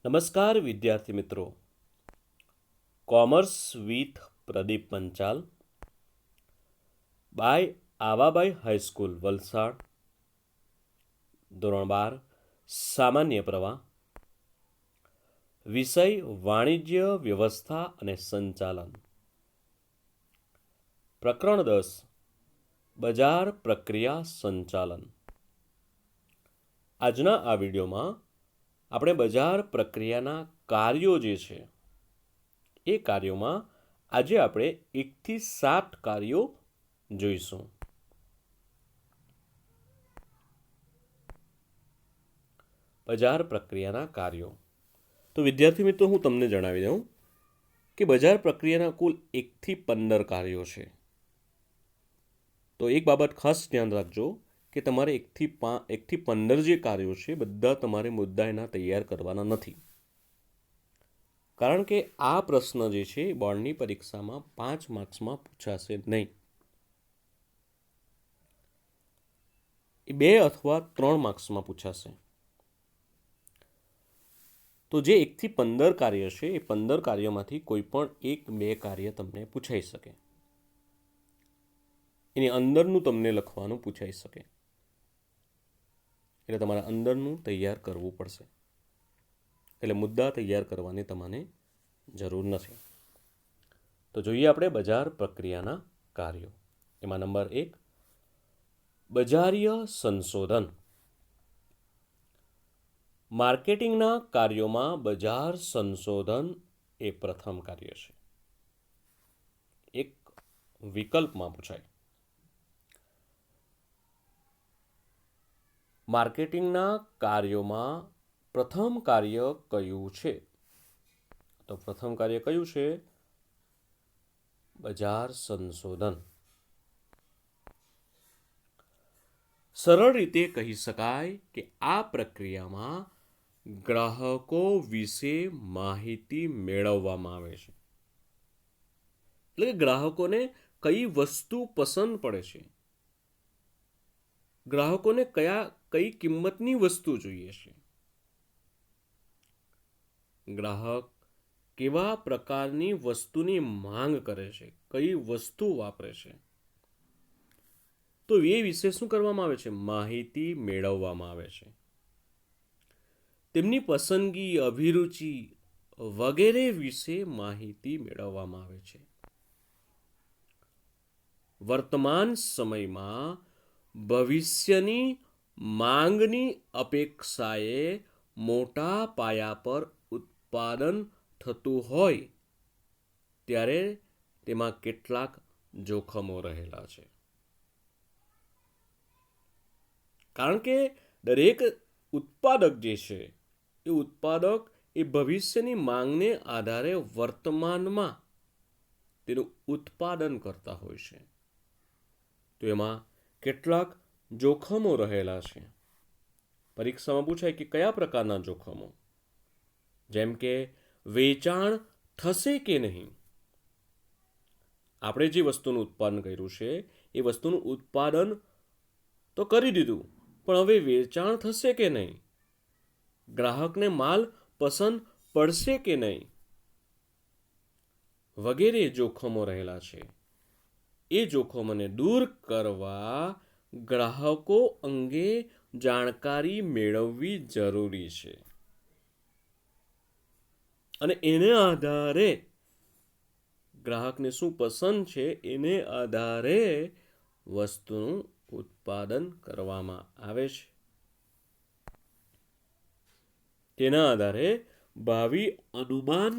નમસ્કાર વિદ્યાર્થી મિત્રો. Commerce with Pradeep Panchal by Awabai high school Valsad, ધોરણ 12, સામાન્ય પ્રવાહ, વિષય વાણિજ્ય વ્યવસ્થા અને સંચાલન, પ્રકરણ 10, બજાર પ્રક્રિયા સંચાલન. આજના આ વિડીયોમાં આપણે બજાર પ્રક્રિયાના કાર્યો જે છે એ કાર્યોમાં આજે આપણે 1 થી 7 કાર્યો જોઈશું. બજાર પ્રક્રિયાના કાર્યો. તો વિદ્યાર્થી મિત્રો, હું તમને જણાવી દઉં કે બજાર પ્રક્રિયાના કુલ 1 થી 15 કાર્યો છે. તો એક બાબત ખાસ ધ્યાન રાખજો કે તમારે 1 થી 15 જે કાર્યો છે બધા તમારે મુદ્દા એના તૈયાર કરવાના નથી. કારણ કે આ પ્રશ્ન જે છે બોર્ડની પરીક્ષામાં 5 માર્ક્સમાં પૂછાશે નહીં. એ 2 અથવા 3 માર્ક્સમાં પૂછાશે. તો જે 1 થી 15 કાર્ય છે એ 15 કાર્યમાંથી કોઈ પણ 1-2 કાર્ય તમને પૂછાઈ શકે. એની અંદરનું તમને લખવાનું પૂછાઈ શકે. એટલે તમારે અંદરનું તૈયાર કરવું પડશે. એટલે મુદ્દા તૈયાર કરવાની તમને જરૂર નથી. તો જોઈએ આપણે બજાર પ્રક્રિયાના કાર્યો. એમાં નંબર 1, બજારીય સંશોધન. માર્કેટિંગના કાર્યોમાં બજાર સંશોધન એ પ્રથમ કાર્ય છે. એક વિકલ્પમાં પૂછાય. માર્કેટિંગના કાર્યોમાં પ્રથમ કાર્ય કયું છે? તો પ્રથમ કાર્ય કયું છે? બજાર સંશોધન. સરળ રીતે કહી શકાય કે આ પ્રક્રિયામાં ગ્રાહકો વિશે માહિતી મેળવવામાં આવે છે. એટલે કે ગ્રાહકોને કઈ વસ્તુ પસંદ પડે છે, ગ્રાહકોને કઈ કિંમતની વસ્તુ જોઈએ છે, ગ્રાહક કેવા પ્રકારની વસ્તુની માંગ કરે છે, કઈ વસ્તુ વાપરે છે, તો એ વિશે શું કરવામાં આવે છે? માહિતી મેળવવામાં આવે છે. તેમની પસંદગી, અભિરુચિ વગેરે વિશે માહિતી મેળવવામાં આવે છે. વર્તમાન સમયમાં ભવિષ્યની માંગની અપેક્ષાએ મોટા પાયા પર ઉત્પાદન થતું હોય ત્યારે તેમાં કેટલાક જોખમો રહેલા છે. કારણ કે દરેક ઉત્પાદક જે છે એ ઉત્પાદક એ ભવિષ્યની માંગને આધારે વર્તમાનમાં તેનું ઉત્પાદન કરતા હોય છે. તો એમાં કેટલાક જોખમો રહેલા છે. પરીક્ષામાં પૂછાય કે કયા પ્રકારના જોખમો? જેમ કે વેચાણ થશે કે નહીં. આપણે જે વસ્તુનું ઉત્પાદન કર્યું છે એ વસ્તુનું ઉત્પાદન તો કરી દીધું, પણ હવે વેચાણ થશે કે નહીં? ગ્રાહકને માલ પસંદ પડશે કે નહીં? વગેરે જોખમો રહેલા છે. એ જોખમોને દૂર કરવા ગ્રાહકો અંગે જાણકારી મેળવવી જરૂરી છે. અને એને આધારે ગ્રાહકને શું પસંદ છે એને આધારે વસ્તુનું ઉત્પાદન કરવામાં આવે છે. તેના આધારે ભાવિ અનુમાન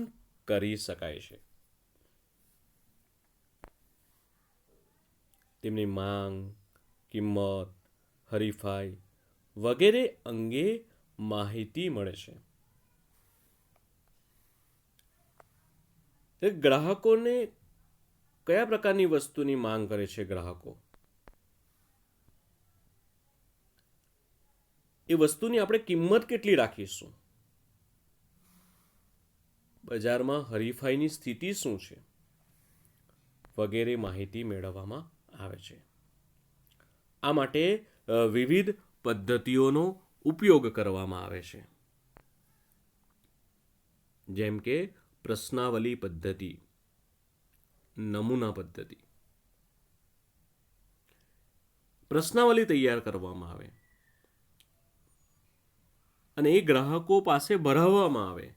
કરી શકાય છે. તેમની માંગ, કિંમત, હરીફાઈ વગેરે અંગે માહિતી મળે છે. ગ્રાહકોને કયા પ્રકારની વસ્તુની માંગ કરે છે ગ્રાહકો? એ વસ્તુની આપણે કિંમત કેટલી રાખીશું? બજારમાં હરીફાઈની સ્થિતિ શું છે? વગેરે માહિતી મેળવવામાં આવે છે. આ માટે વિવિધ પદ્ધતિઓનો ઉપયોગ કરવામાં આવે છે. જેમ કે પ્રશ્નાવલી પદ્ધતિ, નમૂના પદ્ધતિ. પ્રશ્નાવલી તૈયાર કરવામાં આવે અને એ ગ્રાહકો પાસે ભરાવવામાં આવે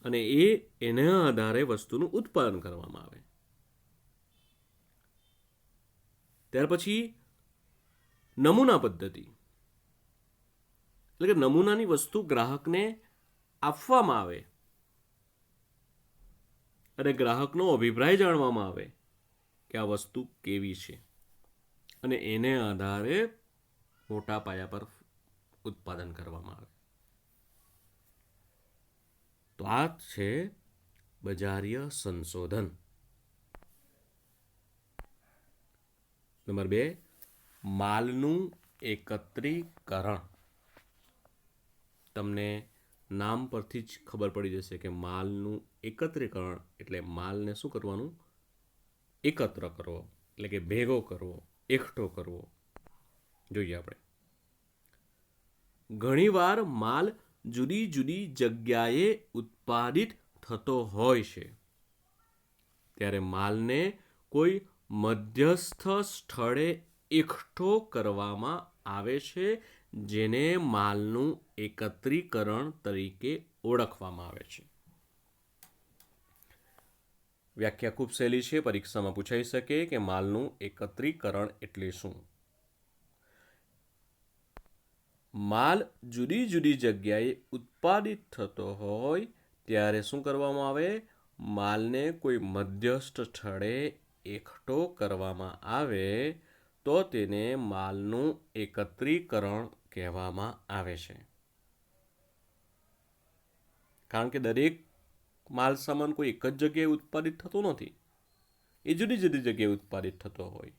અને એના આધારે વસ્તુનું ઉત્પાદન કરવામાં આવે. ત્યાર પછી નમૂના પદ્ધતિ, એટલે કે નમૂનાની વસ્તુ ગ્રાહકને આપવામાં આવે અને ગ્રાહકનો અભિપ્રાય જાણવામાં આવે કે આ વસ્તુ કેવી છે અને એને આધારે મોટા પાયા પર ઉત્પાદન કરવામાં આવે. તો આ છે બજારીય સંશોધન. નંબર 2, માલનું એકત્રીકરણ. તમને નામ પરથી જ ખબર પડી જશે કે માલનું એકત્રીકરણ એટલે માલને શું કરવાનું? એકત્ર કરવો, એટલે કે ભેગો કરવો, એકઠો કરવો. જોઈએ આપણે. ઘણીવાર માલ જુદી જુદી જગ્યાએ ઉત્પાદિત થતો હોય છે, ત્યારે માલને કોઈ મધ્યસ્થ સ્થળે એકઠો કરવામાં આવે છે, જેને માલનું એકત્રીકરણ તરીકે ઓળખવામાં આવે છે. વ્યાખ્યા ખૂબ સહેલી છે, પરીક્ષામાં પૂછાઈ શકે કે માલનું એકત્રીકરણ એટલે શું. માલ જુદી જુદી જગ્યાએ ઉત્પાદિત થતો હોય ત્યારે શું કરવામાં આવે? માલને કોઈ મધ્યસ્થ સ્થળે એકઠો કરવામાં આવે તો તેને માલનું એકત્રીકરણ કહેવામાં આવે છે. કારણ કે દરેક માલ સામાન કોઈ એક જ જગ્યાએ ઉત્પાદિત થતો નથી, એ જુદી જુદી જગ્યાએ ઉત્પાદિત થતો હોય.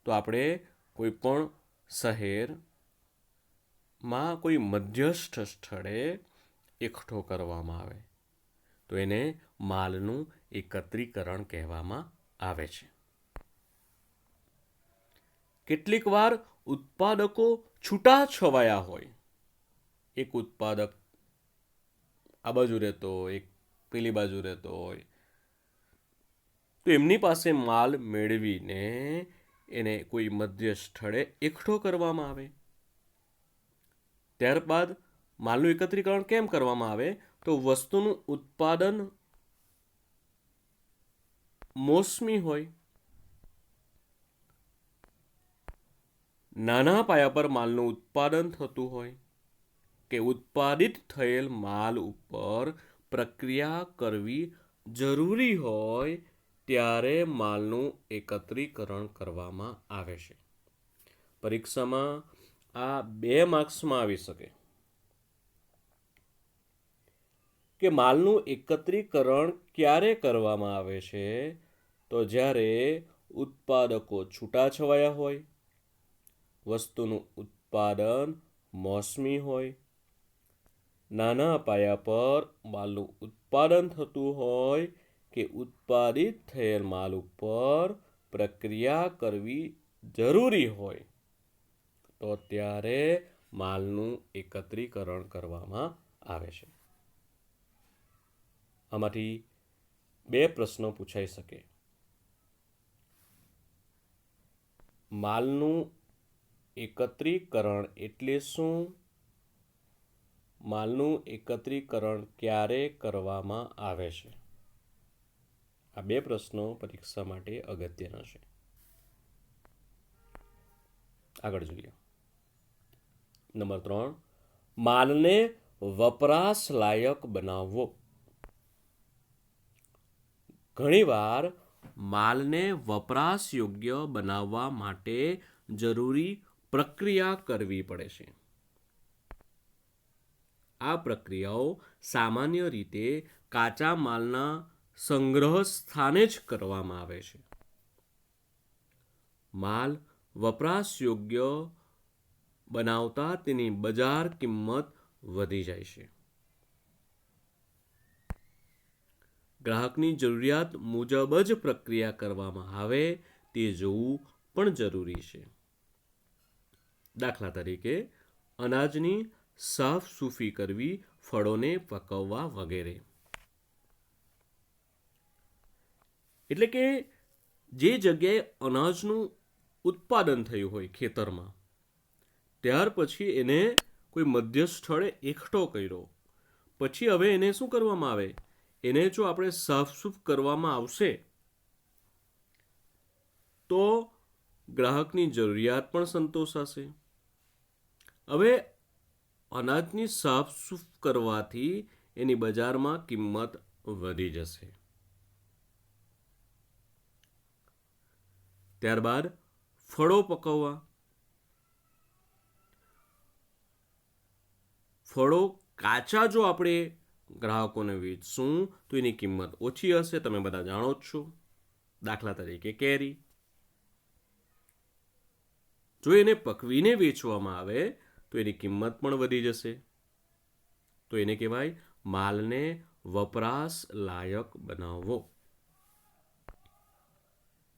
તો આપણે કોઈ પણ શહેરમાં કોઈ મધ્યસ્થ સ્થળે એકઠો કરવામાં આવે તો એને માલનું એકત્રીકરણ કહેવામાં આવે છે. કેટલીક વાર ઉત્પાદકો છૂટા છવાયા હોય. એક ઉત્પાદક આ બાજુ રહેતો હોય, એક પેલી બાજુ રહેતો હોય, તો એમની પાસે માલ મેળવીને એને કોઈ મધ્ય સ્થળે એકઠો કરવામાં આવે. ત્યારબાદ માલનું એકત્રીકરણ કેમ કરવામાં આવે? તો વસ્તુનું ઉત્પાદન મોસમી હોય, નાના પાયા પર માલનું ઉત્પાદન થતું હોય કે ઉત્પાદિત થયેલ માલ ઉપર પ્રક્રિયા કરવી જરૂરી હોય ત્યારે માલનું એકત્રીકરણ કરવામાં આવે છે. પરીક્ષામાં આ 2 માર્ક્સમાં આવી શકે કે માલનું એકત્રીકરણ ક્યારે કરવામાં આવે છે? તો જ્યારે ઉત્પાદકો છૂટાછવાયા હોય, વસ્તુનું ઉત્પાદન મોસમી હોય, નાના પાયા પર માલનું ઉત્પાદન થતું હોય કે ઉત્પાદિત થયેલ માલ ઉપર પ્રક્રિયા કરવી જરૂરી હોય તો ત્યારે માલનું એકત્રીકરણ કરવામાં આવે છે. આમાંથી 2 પ્રશ્નો પૂછાઈ શકે. માલનું એકત્રીકરણ એટલે શું? માલનું એકત્રીકરણ ક્યારે કરવામાં આવે છે? આ 2 પ્રશ્નો પરીક્ષા માટે અગત્યના છે. આગળ જોઈએ. નંબર 3, માલને વપરાશ લાયક બનાવવો. ઘણીવાર માલને વપરાશ યોગ્ય બનાવવા માટે જરૂરી પ્રક્રિયા કરવી પડે છે. આ પ્રક્રિયાઓ સામાન્ય રીતે કાચા માલના સંગ્રહ સ્થાને જ કરવામાં આવે છે. માલ વપરાશ યોગ્ય બનાવતા તેની બજાર કિંમત વધી જાય છે. ગ્રાહકની જરૂરિયાત મુજબ જ પ્રક્રિયા કરવામાં આવે તે જોવું પણ જરૂરી છે. દાખલા તરીકે અનાજની સાફ સૂફી કરવી, ફળોને પકવવા વગેરે. એટલે કે જે જગ્યાએ અનાજનું ઉત્પાદન થયું હોય ખેતરમાં, ત્યાર પછી એને કોઈ મધ્યસ્થ સ્થળે એકઠો કર્યો, પછી હવે એને શું કરવામાં આવે, એને જો આપણે સાફસૂફ કરવામાં આવશે તો ગ્રાહકની જરૂરિયાત પણ સંતોષાશે. હવે અનાજની સાફસૂફ કરવાથી એની બજારમાં કિંમત વધી જશે. ત્યારબાદ ફળો પકવવા. ફળો કાચા જો આપણે ગ્રાહકોને વેચશું તો એની કિંમત ઓછી હશે, તમે બધા જાણો જ છો. દાખલા તરીકે કેરી. જો એને પકવીને વેચવામાં આવે તો એની કિંમત પણ વધી જશે. તો એને કહેવાય માલને વપરાશ લાયક બનાવવો.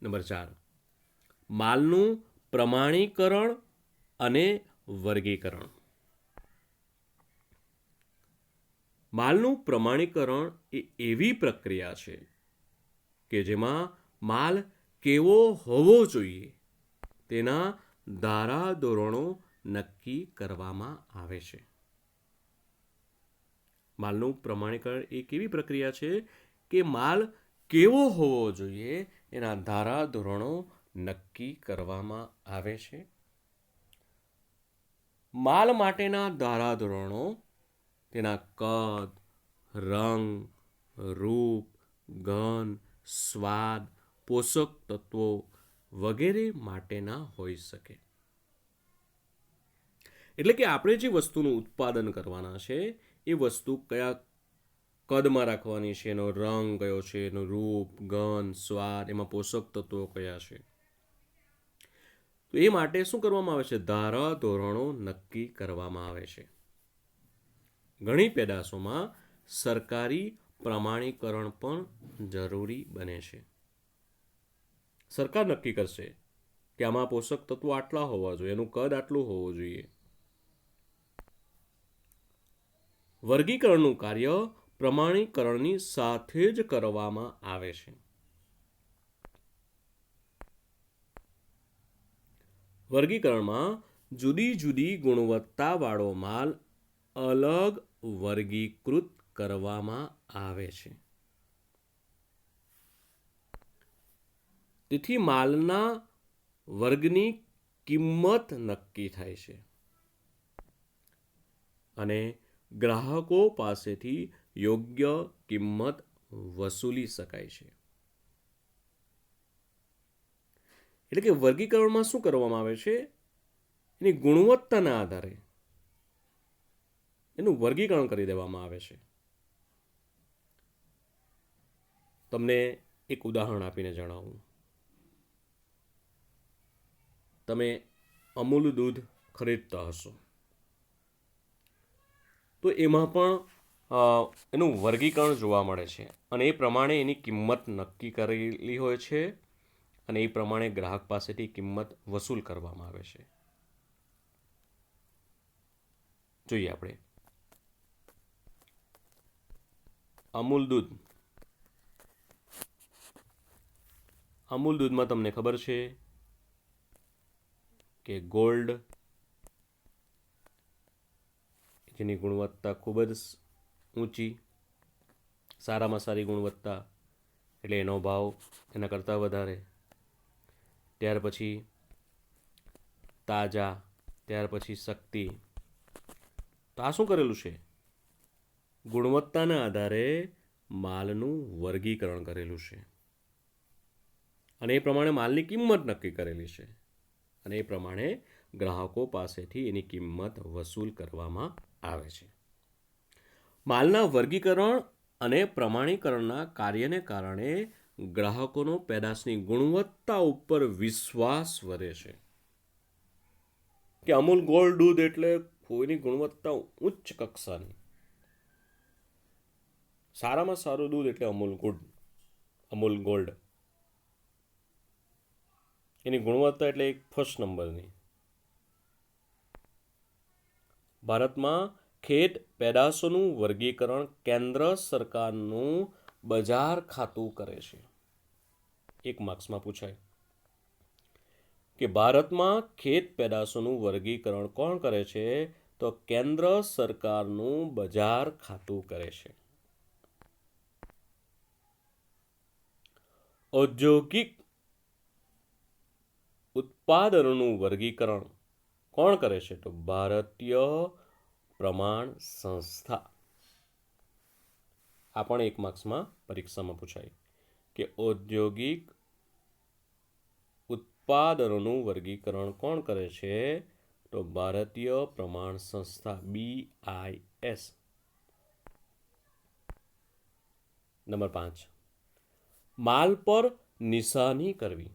નંબર 4, માલનું પ્રમાણીકરણ અને વર્ગીકરણ. માલનું પ્રમાણીકરણ એ એવી પ્રક્રિયા છે કે જેમાં માલ કેવો હોવો જોઈએ તેના ધારાધોરણો નક્કી કરવામાં આવે છે. માલનું પ્રમાણીકરણ એક એવી પ્રક્રિયા છે કે માલ કેવો હોવો જોઈએ એના ધારાધોરણો નક્કી કરવામાં આવે છે. માલ માટેના ધારાધોરણો તેના કદ, રંગ, રૂપ, ગંધ, સ્વાદ, પોષક તત્વો વગેરે માટેના હોઈ શકે. એટલે કે આપણે જે વસ્તુનું ઉત્પાદન કરવાના છે એ વસ્તુ કયા કદમાં રાખવાની છે, એનો રંગ કયો છે, એનું રૂપ, ગંધ, સ્વાદ, એમાં પોષક તત્વો કયા છે. તો એ માટે શું કરવામાં આવે છે, ધારાધોરણો નક્કી કરવામાં આવે છે. ઘણી પેદાશોમાં સરકારી પ્રમાણીકરણ પણ જરૂરી બને છે. સરકાર નક્કી કરશે કે આમાં પોષક તત્વો આટલા હોવા જોઈએ, એનું કદ આટલું હોવું જોઈએ. વર્ગીકરણનું કાર્ય પ્રમાણીકરણની સાથે જ કરવામાં આવે છે. વર્ગીકરણમાં જુદી જુદી ગુણવત્તાવાળો માલ અલગ વર્ગીકૃત કરવામાં આવે છે. તેથી માલના વર્ગની કિંમત નક્કી થાય છે અને ગ્રાહકો પાસેથી યોગ્ય કિંમત વસૂલી શકાય છે. એટલે કે વર્ગીકરણમાં શું કરવામાં આવે છે, એની ગુણવત્તાના આધારે એનું વર્ગીકરણ કરી દેવામાં આવે છે. તમને એક ઉદાહરણ આપીને જણાવું. તમે અમૂલ દૂધ ખરીદતા હશો તો એમાં પણ એનું વર્ગીકરણ જોવા મળે છે અને એ પ્રમાણે એની કિંમત નક્કી કરેલી હોય છે અને એ પ્રમાણે ગ્રાહક પાસેથી કિંમત વસૂલ કરવામાં આવે છે. જોઈએ આપણે અમૂલ દૂધમાં તમને ખબર છે કે ગોલ્ડ જેની ગુણવત્તા ખૂબ જ ઊંચી, સારામાં સારી ગુણવત્તા, એટલે એનો ભાવ એના કરતાં વધારે. ત્યાર પછી તાજા, ત્યાર પછી શક્તિ. તો આ શું કરેલું છે, ગુણવત્તાના આધારે માલનું વર્ગીકરણ કરેલું છે અને એ પ્રમાણે માલની કિંમત નક્કી કરેલી છે અને એ પ્રમાણે ગ્રાહકો પાસેથી એની કિંમત વસૂલ કરવામાં આવે છે. માલના વર્ગીકરણ અને પ્રમાણીકરણના કાર્યને કારણે ગ્રાહકોનો પેદાશની ગુણવત્તા ઉપર વિશ્વાસ વધે છે કે અમૂલ ગોલ્ડ દૂધ એટલે કોઈની ગુણવત્તા ઉચ્ચ કક્ષાની. સારામાં સારું દૂધ એટલે અમૂલ ગોલ્ડ. એની ગુણવત્તા એટલે એક ફર્સ્ટ નંબરની. ભારતમાં ખેત પેદાશોનું વર્ગીકરણ કેન્દ્ર સરકારનું બજાર ખાતું કરે છે. 1 માર્ક્સમાં પૂછાય કે ભારતમાં ખેત પેદાશોનું વર્ગીકરણ કોણ કરે છે? તો કેન્દ્ર સરકારનું બજાર ખાતું કરે છે. ઔદ્યોગિક ઉત્પાદનોનું વર્ગીકરણ કોણ કરે છે? તો ભારતીય પ્રમાણ સંસ્થા. આ પણ 1 માર્ક્સમાં પરીક્ષામાં પૂછાય કે ઔદ્યોગિક ઉત્પાદનોનું વર્ગીકરણ કોણ કરે છે? તો ભારતીય પ્રમાણ સંસ્થા BIS. નંબર 5, માલ પર નિશાની કરવી.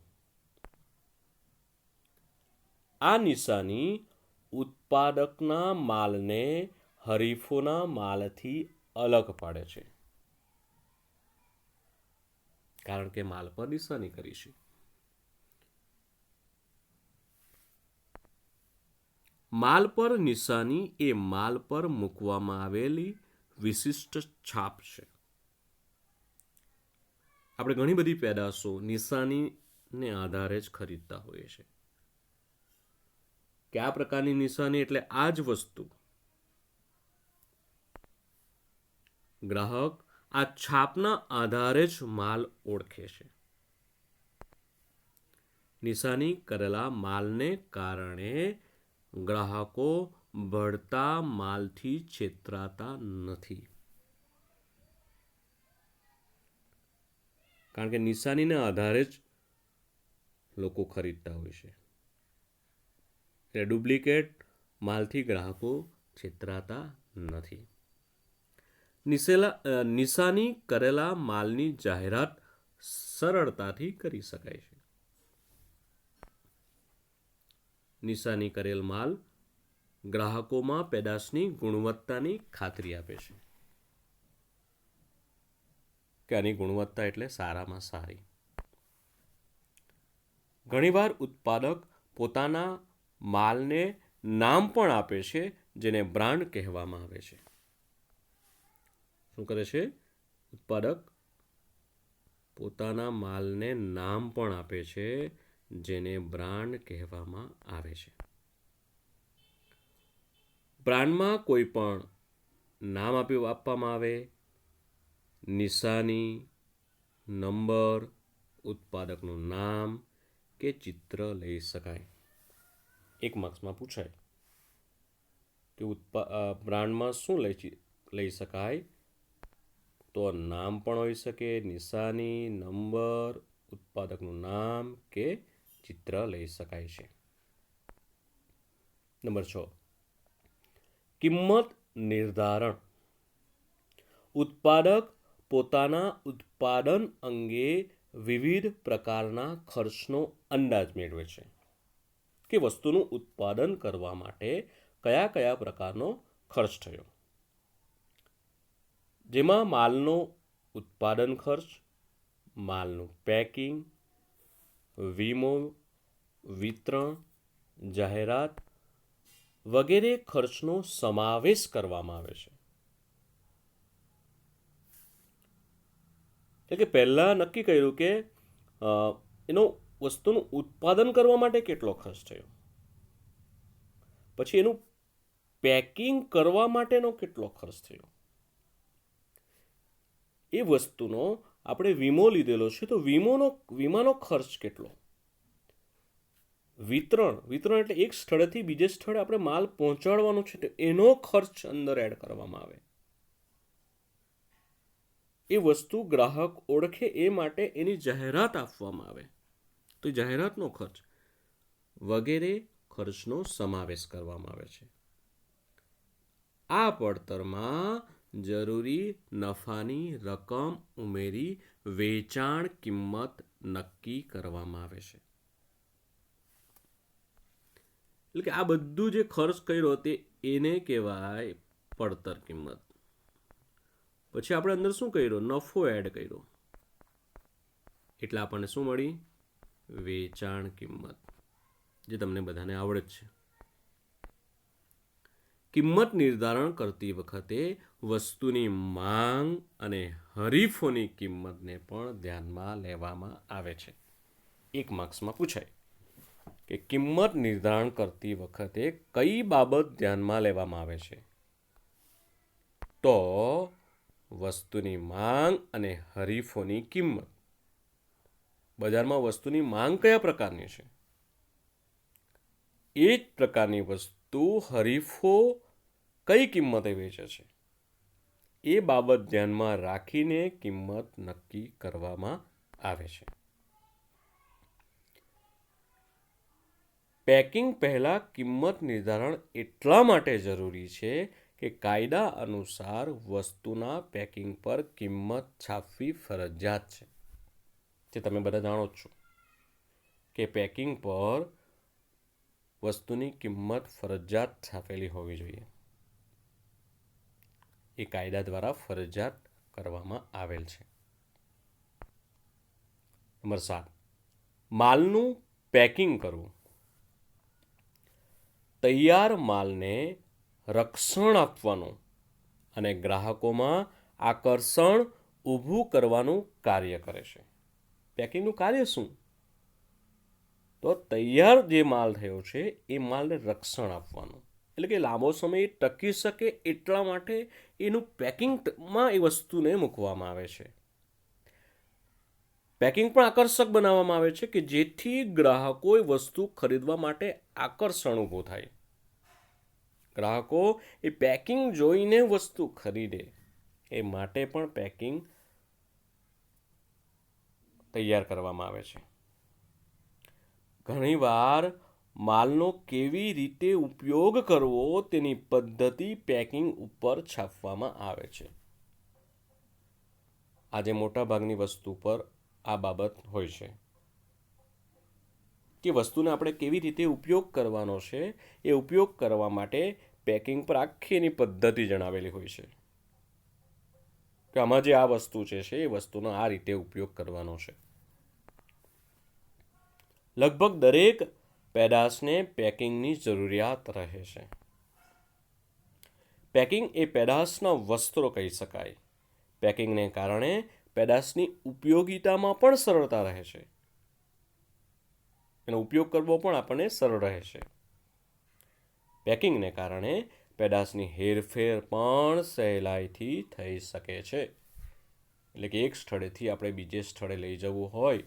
આ નિશાની ઉત્પાદકના માલને હરીફોના માલથી અલગ પાડે છે, કારણ કે માલ પર નિશાની કરી છે. માલ પર નિશાની એ માલ પર મૂકવામાં આવેલી વિશિષ્ટ છાપ છે. આપણે ઘણી બધી પેદાશો નિશાનીને આધારે જ ખરીદતા હોઈએ છીએ. કે આ પ્રકારની નિશાની એટલે આ જ વસ્તુ ગ્રાહક આ છાપના આધારે જ માલ ઓળખે છે. નિશાની કરેલા માલને કારણે ગ્રાહકો બળતા માલથી છેતરાતા નથી, કારણ કે નિશાનીના આધારે જ લોકો ખરીદતા હોય છે. એટલે ડુપ્લિકેટ માલથી ગ્રાહકો છેતરાતા નથી. નિશાની કરેલા માલની જાહેરાત સરળતાથી કરી શકાય છે. નિશાની કરેલ માલ ગ્રાહકોમાં પેદાશની ગુણવત્તાની ખાતરી આપે છે કે આની ગુણવત્તા એટલે સારામાં સારી. ઘણીવાર ઉત્પાદક પોતાના માલને નામ પણ આપે છે, જેને બ્રાન્ડ કહેવામાં આવે છે. શું કરે છે? ઉત્પાદક પોતાના માલને નામ પણ આપે છે, જેને બ્રાન્ડ કહેવામાં આવે છે. બ્રાન્ડમાં કોઈ પણ નામ આપવામાં આવે, નિશાની, નંબર, ઉત્પાદકનું નામ કે ચિત્ર લઈ શકાય. 1 માર્ક્સમાં પૂછાય કે બ્રાન્ડમાં શું લઈ શકાય? તો નામ પણ હોઈ શકે, નિશાની, નંબર, ઉત્પાદકનું નામ કે ચિત્ર લઈ શકાય છે. નંબર 6, કિંમત નિર્ધારણ. ઉત્પાદક પોતાના ઉત્પાદન અંગે વિવિધ પ્રકારના ખર્ચનો અંદાજ મેળવે છે કે વસ્તુનું ઉત્પાદન કરવા માટે કયા કયા પ્રકારનો ખર્ચ થયો, જેમાં માલનો ઉત્પાદન ખર્ચ, માલનું પેકિંગ, વીમો, વિતરણ, જાહેરાત વગેરે ખર્ચનો સમાવેશ કરવામાં આવે છે. એટલે કે પહેલાં નક્કી કર્યું કે એનો વસ્તુનું ઉત્પાદન કરવા માટે કેટલો ખર્ચ થયો, પછી એનું પેકિંગ કરવા માટેનો કેટલો ખર્ચ થયો, એ વસ્તુનો આપણે વીમો લીધેલો છે તો વીમાનો ખર્ચ કેટલો, વિતરણ એટલે એક સ્થળેથી બીજે સ્થળે આપણે માલ પહોંચાડવાનો છે તો એનો ખર્ચ અંદર એડ કરવામાં આવે. એ વસ્તુ ગ્રાહક ઓળખે એ માટે એની જાહેરાત આપવામાં આવે તો જાહેરાતનો ખર્ચ વગેરે ખર્ચનો સમાવેશ કરવામાં આવે છે. આ પડતરમાં જરૂરી નફાની રકમ ઉમેરી વેચાણ કિંમત નક્કી કરવામાં આવે છે. એટલે કે આ બધું જે ખર્ચ કર્યો તે એને કહેવાય પડતર કિંમત. પછી આપણે અંદર શું કર્યો? નફો એડ કર્યો એટલે આપણને શું મળી? વેચાણ કિંમત, જે તમને બધાને આવડે જ છે. કિંમત નિર્ધારણ કરતી વખતે વસ્તુની માંગ અને હરીફોની કિંમતને પણ ધ્યાનમાં લેવામાં આવે છે. 1 માર્ક્સમાં પૂછાય કે કિંમત નિર્ધારણ કરતી વખતે કઈ બાબત ધ્યાનમાં લેવામાં આવે છે? તો વસ્તુની માંગ અને હરીફોની કિંમત. બજારમાં વસ્તુની માંગ કયા પ્રકારની છે? એ જ પ્રકારની વસ્તુ હરીફો કઈ કિંમતે વેચે છે? એ બાબત ધ્યાનમાં રાખીને કિંમત નક્કી કરવામાં આવે છે. પેકિંગ પહેલાં કિંમત નિર્ધારણ એટલા માટે જરૂરી છે કે કાયદા અનુસાર વસ્તુના પેકિંગ પર કિંમત છાપવી ફરજિયાત છે. જે તમે બધા જાણો જ છો કે પેકિંગ પર વસ્તુની કિંમત ફરજિયાત છાપેલી હોવી જોઈએ. એ કાયદા દ્વારા ફરજિયાત કરવામાં આવેલ છે. નંબર 7, માલનું પેકિંગ કરવું. તૈયાર માલને રક્ષણ આપવાનું અને ગ્રાહકોમાં આકર્ષણ ઊભું કરવાનું કાર્ય કરે છે. પેકિંગનું કાર્ય શું? તો તૈયાર જે માલ થયો છે એ માલને રક્ષણ આપવાનું, એટલે કે લાંબો સમય ટકી શકે એટલા માટે એનું પેકિંગમાં એ વસ્તુને મૂકવામાં આવે છે. પેકિંગ પણ આકર્ષક બનાવવામાં આવે છે કે જેથી ગ્રાહકો એ વસ્તુ ખરીદવા માટે આકર્ષણ ઊભું થાય. ગ્રાહકો એ પેકિંગ જોઈને વસ્તુ ખરીદે એ માટે પણ પેકિંગ તૈયાર કરવામાં આવે છે. ઘણીવાર માલનો કેવી રીતે ઉપયોગ કરવો તેની પદ્ધતિ પેકિંગ ઉપર છાપવામાં આવે છે. આજે મોટાભાગની વસ્તુ પર આ બાબત હોય છે કે વસ્તુને આપણે કેવી રીતે ઉપયોગ કરવાનો છે એ ઉપયોગ કરવા માટે પેકિંગ પર આખી એની પદ્ધતિ જણાવેલી હોય છે કે આમાં જે આ વસ્તુ છે એ વસ્તુનો આ રીતે ઉપયોગ કરવાનો છે. લગભગ દરેક પેદાશને પેકિંગની જરૂરિયાત રહે છે. પેકિંગ એ પેદાશના વસ્ત્રો કહી શકાય. પેકિંગને કારણે પેદાશની ઉપયોગિતામાં પણ સરળતા રહે છે. એનો ઉપયોગ કરવો પણ આપણને સરળ રહે છે. પેકિંગને કારણે પેદાશની હેરફેર પણ સહેલાઈથી થઈ શકે છે. એટલે કે એક સ્થળેથી આપણે બીજે સ્થળે લઈ જવું હોય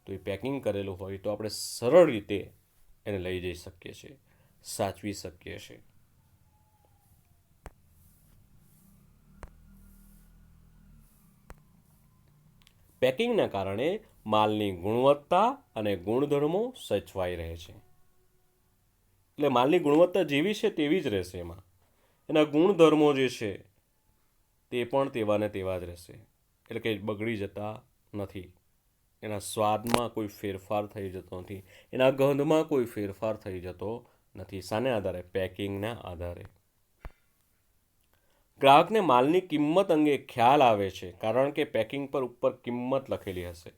તો એ પેકિંગ કરેલું હોય તો આપણે સરળ રીતે એને લઈ જઈ શકીએ છીએ, સાચવી શકીએ છીએ. પેકિંગના કારણે માલની ગુણવત્તા અને ગુણધર્મો સચવાઈ રહે છે. એટલે માલની ગુણવત્તા જેવી છે તેવી જ રહેશે. એમાં એના ગુણધર્મો જે છે તે પણ તેવા ને તેવા જ રહેશે. એટલે કે બગડી જતા નથી. એના સ્વાદમાં કોઈ ફેરફાર થઈ જતો નથી. એના ગંધમાં કોઈ ફેરફાર થઈ જતો નથી. શાને આધારે? પેકિંગના આધારે. ગ્રાહકને માલની કિંમત અંગે ખ્યાલ આવે છે કારણ કે પેકિંગ પર ઉપર કિંમત લખેલી હશે.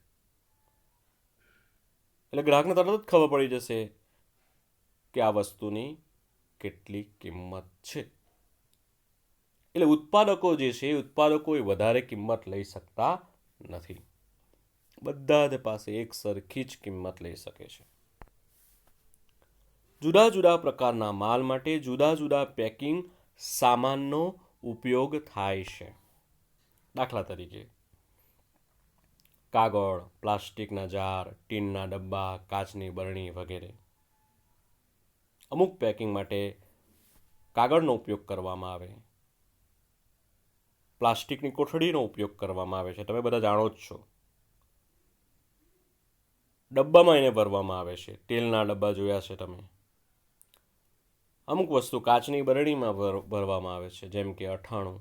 એટલે ગ્રાહકને તરત જ ખબર પડી જશે કે આ વસ્તુની કેટલી કિંમત છે. એટલે ઉત્પાદકો જે છે એ ઉત્પાદકો વધારે કિંમત લઈ શકતા નથી. બધા જ પાસે એક સરખી જ કિંમત લઈ શકે છે. જુદા જુદા પ્રકારના માલ માટે જુદા જુદા પેકિંગ સામાનનો ઉપયોગ થાય છે. દાખલા તરીકે કાગળ, પ્લાસ્ટિકના જાર, ટીનના ડબ્બા, કાચની બરણી વગેરે. અમુક પેકિંગ માટે કાગળનો ઉપયોગ કરવામાં આવે, પ્લાસ્ટિકની કોથળીનો ઉપયોગ કરવામાં આવે છે. તમે બધા જાણો જ છો. ડબ્બામાં એને ભરવામાં આવે છે. તેલના ડબ્બા જોયા છે તમે. અમુક વસ્તુ કાચની બરણીમાં ભરવામાં આવે છે, જેમ કે અથાણું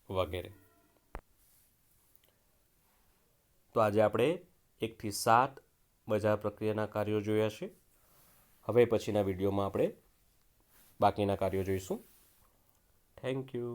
વગેરે. તો આજે આપણે 1 થી 7 બજાર પ્રક્રિયાના કાર્યો જોયા છે. હવે પછીના વિડીયોમાં આપણે બાકીના કાર્યો જોઈશું. Thank you.